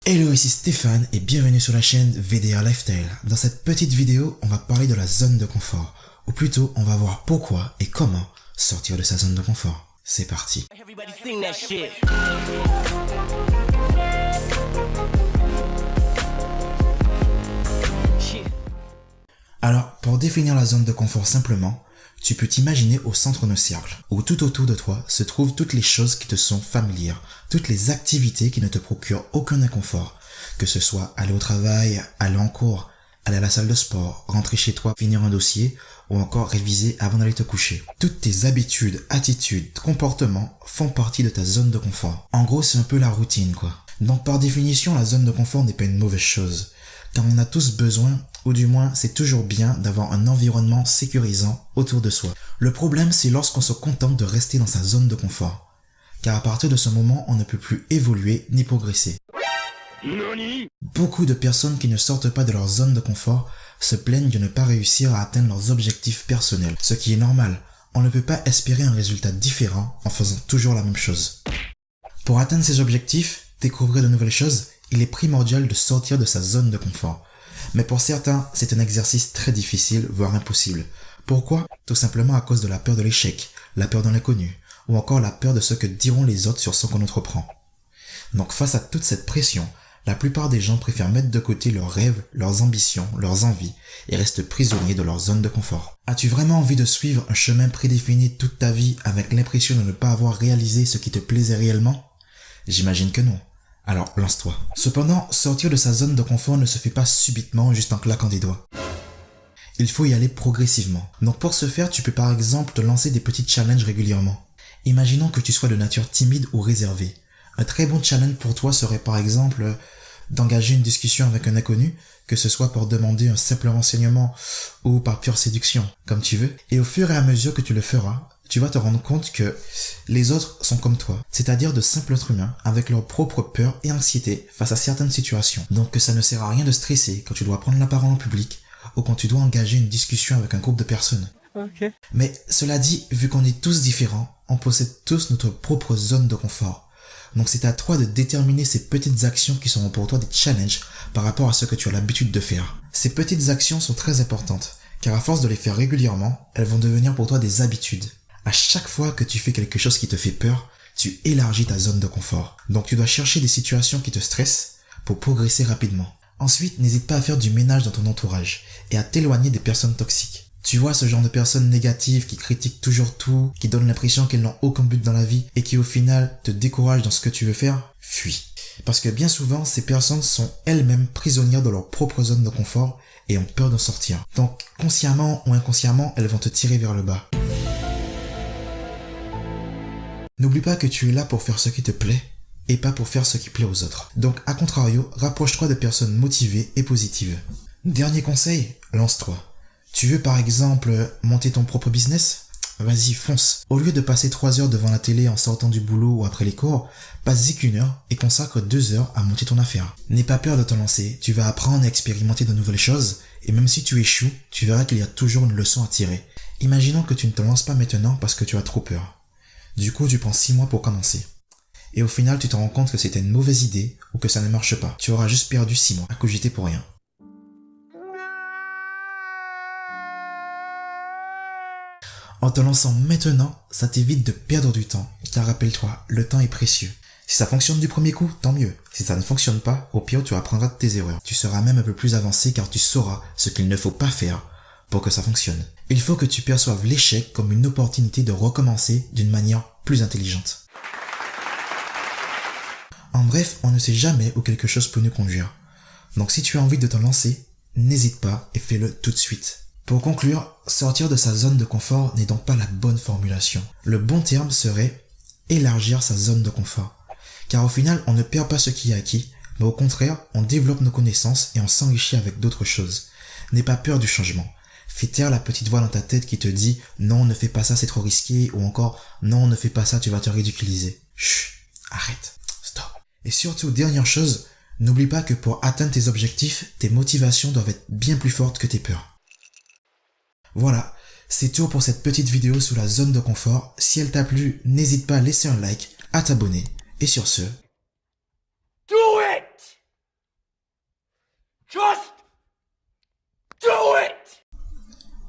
Hello, ici Stéphane et bienvenue sur la chaîne VDR Lifestyle. Dans cette petite vidéo, on va parler de la zone de confort. Ou plutôt, on va voir pourquoi et comment sortir de sa zone de confort. C'est parti. Alors, pour définir la zone de confort simplement, tu peux t'imaginer au centre d'un cercle, où tout autour de toi se trouvent toutes les choses qui te sont familières, toutes les activités qui ne te procurent aucun inconfort, que ce soit aller au travail, aller en cours, aller à la salle de sport, rentrer chez toi, finir un dossier, ou encore réviser avant d'aller te coucher. Toutes tes habitudes, attitudes, comportements font partie de ta zone de confort. En gros, c'est un peu la routine, quoi. Donc par définition, la zone de confort n'est pas une mauvaise chose, car on a tous besoin, ou du moins c'est toujours bien d'avoir un environnement sécurisant autour de soi. Le problème, c'est lorsqu'on se contente de rester dans sa zone de confort, car à partir de ce moment, on ne peut plus évoluer ni progresser. Beaucoup de personnes qui ne sortent pas de leur zone de confort se plaignent de ne pas réussir à atteindre leurs objectifs personnels, ce qui est normal. On ne peut pas espérer un résultat différent en faisant toujours la même chose. Pour atteindre ses objectifs, découvrir de nouvelles choses, il est primordial de sortir de sa zone de confort. Mais pour certains, c'est un exercice très difficile, voire impossible. Pourquoi ? Tout simplement à cause de la peur de l'échec, la peur de l'inconnu, ou encore la peur de ce que diront les autres sur ce qu'on entreprend. Donc face à toute cette pression, la plupart des gens préfèrent mettre de côté leurs rêves, leurs ambitions, leurs envies, et restent prisonniers de leur zone de confort. As-tu vraiment envie de suivre un chemin prédéfini toute ta vie avec l'impression de ne pas avoir réalisé ce qui te plaisait réellement ? J'imagine que non. Alors, lance-toi. Cependant, sortir de sa zone de confort ne se fait pas subitement juste en claquant des doigts. Il faut y aller progressivement. Donc pour ce faire, tu peux par exemple te lancer des petits challenges régulièrement. Imaginons que tu sois de nature timide ou réservée. Un très bon challenge pour toi serait par exemple d'engager une discussion avec un inconnu, que ce soit pour demander un simple renseignement ou par pure séduction, comme tu veux. Et au fur et à mesure que tu le feras, tu vas te rendre compte que les autres sont comme toi, c'est-à-dire de simples êtres humains avec leurs propres peurs et anxiétés face à certaines situations. Donc que ça ne sert à rien de stresser quand tu dois prendre la parole en public ou quand tu dois engager une discussion avec un groupe de personnes. Okay. Mais cela dit, vu qu'on est tous différents, on possède tous notre propre zone de confort. Donc c'est à toi de déterminer ces petites actions qui seront pour toi des challenges par rapport à ce que tu as l'habitude de faire. Ces petites actions sont très importantes, car à force de les faire régulièrement, elles vont devenir pour toi des habitudes. À chaque fois que tu fais quelque chose qui te fait peur, tu élargis ta zone de confort. Donc tu dois chercher des situations qui te stressent pour progresser rapidement. Ensuite, n'hésite pas à faire du ménage dans ton entourage et à t'éloigner des personnes toxiques. Tu vois ce genre de personnes négatives qui critiquent toujours tout, qui donnent l'impression qu'elles n'ont aucun but dans la vie et qui au final te découragent dans ce que tu veux faire, fuis. Parce que bien souvent, ces personnes sont elles-mêmes prisonnières de leur propre zone de confort et ont peur d'en sortir. Donc, consciemment ou inconsciemment, elles vont te tirer vers le bas. N'oublie pas que tu es là pour faire ce qui te plaît et pas pour faire ce qui plaît aux autres. Donc, à contrario, rapproche-toi de personnes motivées et positives. Dernier conseil, lance-toi. Tu veux par exemple monter ton propre business ? Vas-y, fonce. Au lieu de passer 3 heures devant la télé en sortant du boulot ou après les cours, passe-y qu'1 heure et consacre 2 heures à monter ton affaire. N'aie pas peur de te lancer, tu vas apprendre à expérimenter de nouvelles choses et même si tu échoues, tu verras qu'il y a toujours une leçon à tirer. Imaginons que tu ne te lances pas maintenant parce que tu as trop peur. Du coup, tu prends 6 mois pour commencer. Et au final, tu te rends compte que c'était une mauvaise idée ou que ça ne marche pas. Tu auras juste perdu 6 mois à cogiter pour rien. En te lançant maintenant, ça t'évite de perdre du temps. Car rappelle-toi, le temps est précieux. Si ça fonctionne du premier coup, tant mieux. Si ça ne fonctionne pas, au pire, tu apprendras de tes erreurs. Tu seras même un peu plus avancé car tu sauras ce qu'il ne faut pas faire pour que ça fonctionne. Il faut que tu perçoives l'échec comme une opportunité de recommencer d'une manière plus intelligente. En bref, on ne sait jamais où quelque chose peut nous conduire. Donc si tu as envie de te lancer, n'hésite pas et fais-le tout de suite. Pour conclure, sortir de sa zone de confort n'est donc pas la bonne formulation. Le bon terme serait élargir sa zone de confort. Car au final, on ne perd pas ce qui est acquis, mais au contraire, on développe nos connaissances et on s'enrichit avec d'autres choses. N'aie pas peur du changement. Fais taire la petite voix dans ta tête qui te dit « Non, ne fais pas ça, c'est trop risqué » ou encore « Non, ne fais pas ça, tu vas te ridiculiser ». Chut, arrête, stop. Et surtout, dernière chose, n'oublie pas que pour atteindre tes objectifs, tes motivations doivent être bien plus fortes que tes peurs. Voilà, c'est tout pour cette petite vidéo sur la zone de confort. Si elle t'a plu, n'hésite pas à laisser un like, à t'abonner. Et sur ce... Do it! Just do it!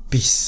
Peace.